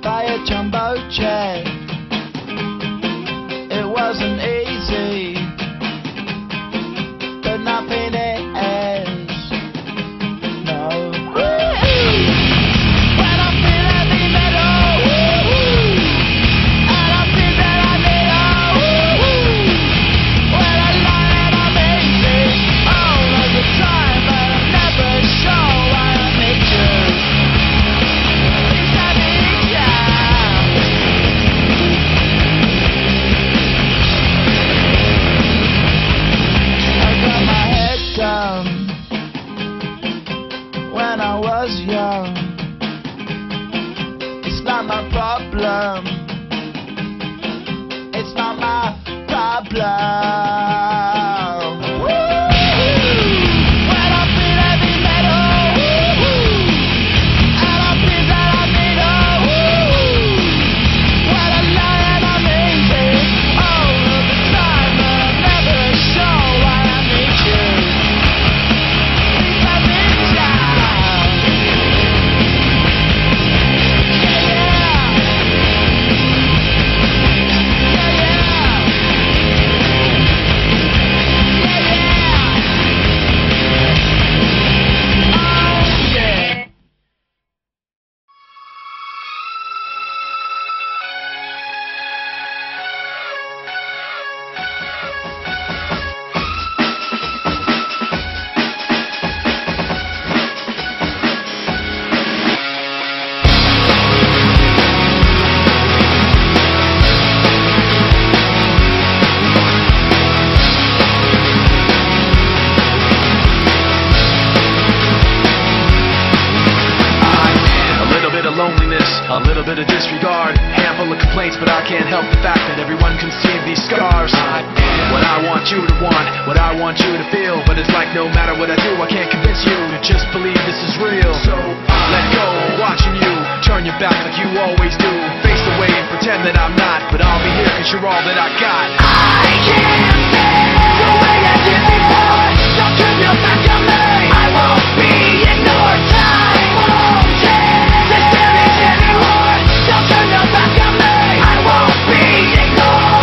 By a jumbo jet. It wasn't easy, but nothing is. No. When I feel heavy metal, and I feel that I need when I lie and I'm easy all of the time, but I'm never sure why I need you. When I was young, it's not my problem. It's not my problem. When I feel heavy metal, and I feel that I need when I lie and I'm easy all of the time, but I'm never sure why I need you. A little bit of disregard, handful of complaints, but I can't help the fact that everyone can see these scars. What I want you to want, what I want you to feel, but it's like no matter what I do, I can't convince you to just believe this is real. So let go, watching you turn your back like you always do, face away and pretend that I'm not, but I'll be here 'cause you're all that I got. I can't stand the way I did before. Don't turn your back on me. I won't be ignored. Time won't change this damage anymore. Don't turn your back on me. I won't be ignored.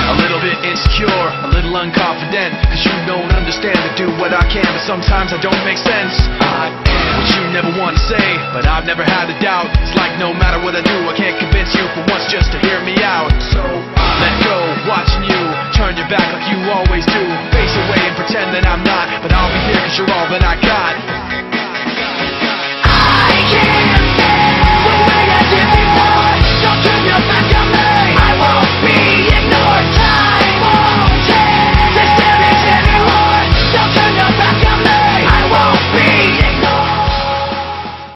I'm a little bit insecure, a little unconfident, 'cause you don't understand to do what I can, but sometimes I don't make sense. I am what you never want to say, but I've never had a doubt. It's like no matter what I do, I can't convince you for once just to hear me out. So let go, watching you turn your back like you always do, face away and pretend that I'm not, but I'll be here 'cause you're all that I got.